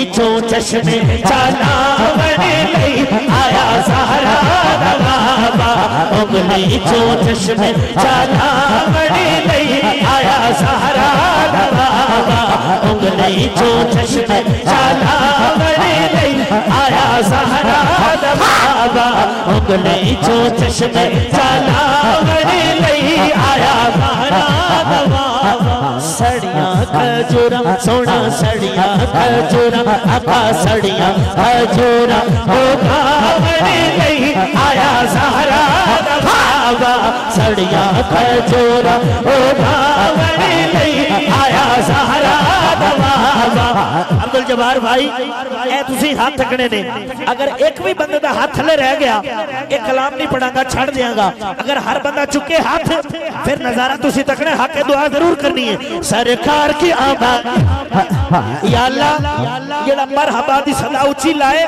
چو چشمے چلاونے لئی آیا زہرا دا بابا انگلی چو چشمے چلاونے لئی آیا زہرا دا بابا انگلی چو چشمے چلاونے لئی آیا زہرا دا بابا انگلی چو چشمے چلاونے لئی آیا زہرا دا بابا سڑیاں کھجورا سونا سڑیاں کھجورا آقا سڑیاں کھجورا او گھاونے لئی آیا زہرا دا بابا سڑیاں کھجورا او گھاونے لئی آیا زہرا دا بابا عبدالجبار بھائی اے تسی ہاتھ تکنے نے اگر ایک بھی بندے دا ہاتھ لے رہ گیا ایک کلام نہیں پڑھا گا چھڑ دیا گا اگر ہر بندہ چکے ہاتھ پھر نظارہ تسی تکنے حق دعا ضرور کرنی ہے سرکار کی آمد یا اللہ یہ مرحبا دی صدا اچھی لائے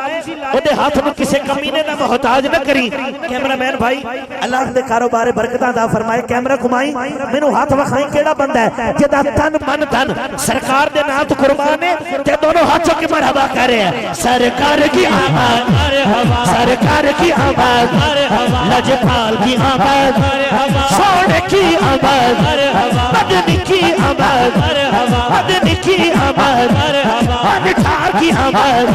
وہ دے ہاتھ میں کسے کمینے نہ محتاج نہ کری کیمرہ مین بھائی اللہ دے کاروبار برکتہ دا فرمائے کیمرہ کمائی میں نو ہاتھ وکھائیں کیڑا بندہ ہے جدہ تن من تن سرکار دے نات قربانے تے دونوں ہاتھوں کی مرحبا کر رہے ہیں سرکار کی آمد سرکار کی آمد لجپال کی آمد سوڑے کی آمد مدنی کی آمد مدنی کی آمد مدھار کی آمد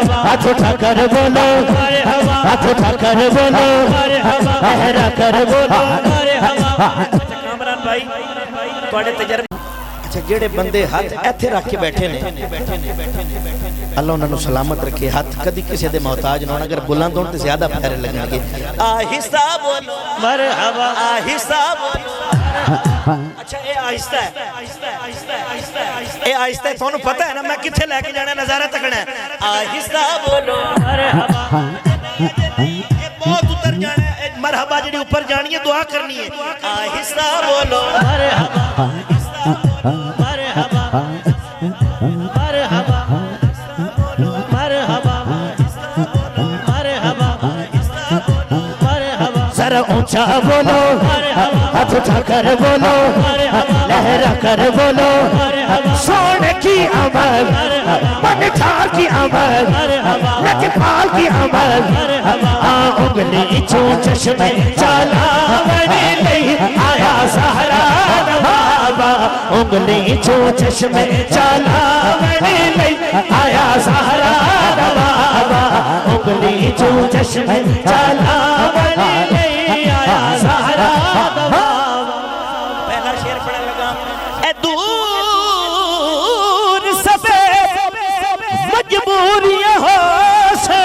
ہاتھ اٹھا کر بولو ہاتھ اٹھا کر بولو احرا کر بولو کامران بھائی توڑے تجربہ اچھا جیڑے بندے ہاتھ ایتھے رکھ کے بیٹھے نے اللہ انہوں نے سلامت رکھے ہاتھ کدی کسی دے محتاج نہ اگر بلند ہوں تو زیادہ پیارے لگنے گے آہستہ بولو مرحبا آہستہ بولو اچھا اے آہستہ ہے اے آہستہ ہے تو انہوں پتہ ہے نا میں کتھے لے کے جانا نظارہ تکنا ہے آہستہ بولو مرحبا بہت اتر جانا ہے مرحبا جڑی اوپر جانی ہے دعا کرنی ہے آہستہ بولو مرحبا مرحبا مرحبا ذرا اونچا بولو ہاتھ اٹھا کر بولو لہرا کر بولو سونے کی آمد مدھار کی آمد لجپال کی آمد انگلی چو چشمے چلاونے لئی آیا زہرا دا بابا انگلی چو چشمے چلاونے لئی آیا زہرا دا بابا انگلی چو چشمے چلاونے لئی آیا زہرا دا بابا پہلا شیر پڑھنے لگا اے دور سبے مجبوریاں ہو سے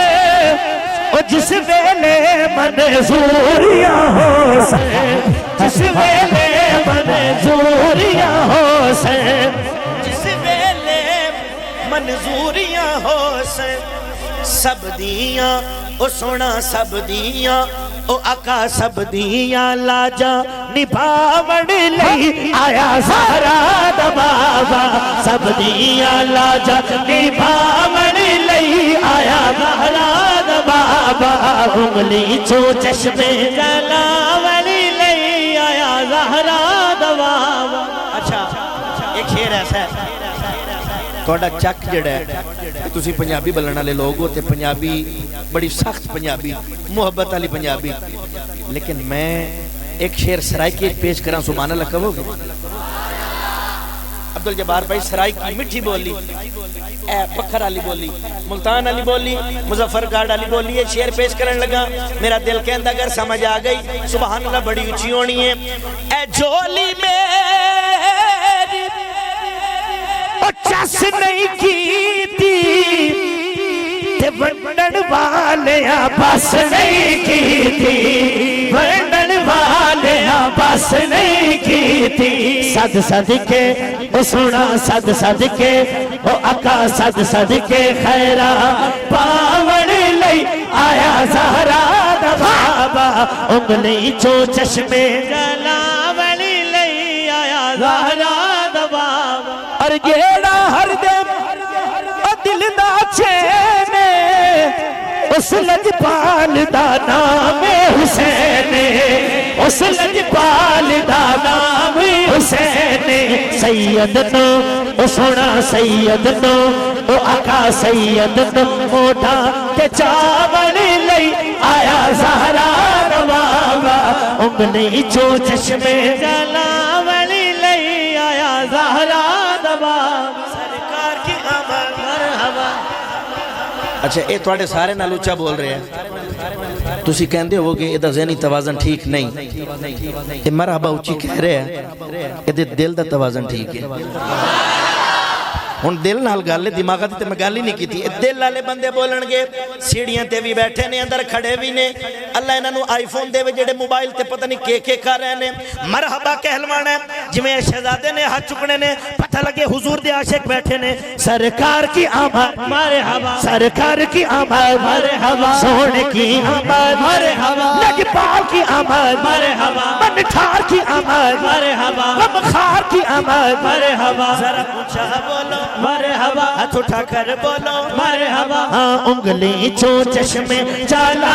او جس ویلے منظوریاں ہو سے جس ویلے منظوریاں ہو سے جس ویلے منظوریاں ہو سے سب دیاں او سونا سب دیاں او آقا سب دیاں لاجا نبھاوڑ لئی آیا زہرا دا بابا سب دیاں لاجا نبھاوڑ لئی آیا زہرا دا بابا انگلی چو چشمے چلاوڑ لئی آیا زہرا دا بابا اچھا ایک شیر ایسا ہے توڑا چک جڑا ہے تسی پنجابی بلنا لے لوگوں تے پنجابی بڑی سخت پنجابی محبت علی پنجابی لیکن میں ایک شیر سرائی کی پیش کراں سبحان اللہ کہو گے عبدالجبار بھائی سرائی کی مٹھی بولی اے پکھر علی بولی ملتان علی بولی مظفر گارڈ علی بولی یہ شیر پیش کرن لگا میرا دل کہندہ اگر سمجھ آ گئی سبحان اللہ بڑی اچھی ہونی ہے اے جولی میری چس نہیں کی تھی تے ونڈن والے بس نہیں کی تھی ونڈن والے بس نہیں کی تھی صد صد کے او سونا صد صد کے او آقا صد صد کے خیرہ پاوڑ لئی آیا زہرا دا بابا انگلی چو چشمے چلاوڑ لئی آیا زہرا دا بابا اور گیڑا ہر دم دل دا چینے اس لجپال دا نام حسین اس لجپال دا نام حسین سید نو او سونا سید نو او آقا سید نو موٹا تے چاول لئی آیا زہرا نوابا انگلی چو چشمے جلاولی لئی آیا زہرا نوابا سرکار کی آمد مرحبا اچھا اے توڑے سارے نال اچھا بول رہے ہیں تسی کہندے ہو کہ یہ ذہنی توازن ٹھیک نہیں یہ مرحبا اچھی کہہ رہے ہیں یہ دل دا توازن ٹھیک ہے ہن دل نال گل دماغ تے میں گل ہی نہیں کیتی دل والے بندے بولن گے سیڑھیاں تے بھی بیٹھے نے اندر کھڑے بھی نے اللہ انہاں نوں آئی فون دے جڑے موبائل تے پتہ نہیں کے کر رہے نے مرحبا کہلوانا ہے جویں شہزادے نے ہاتھ چکنے نے پتہ لگے حضور دے عاشق بیٹھے نے سرکار کی آمد مرحبا سرکار کی آمد مرحبا سونے کی آمد مرحبا لجپال کی آمد مرحبا منٹھار کی آمد مرحبا غمخار کی آمد مرحبا ذرا اونچا بولو مرحبا ہاتھ اٹھا کر بولو مرحبا ہاں انگلی چو چشمے چالا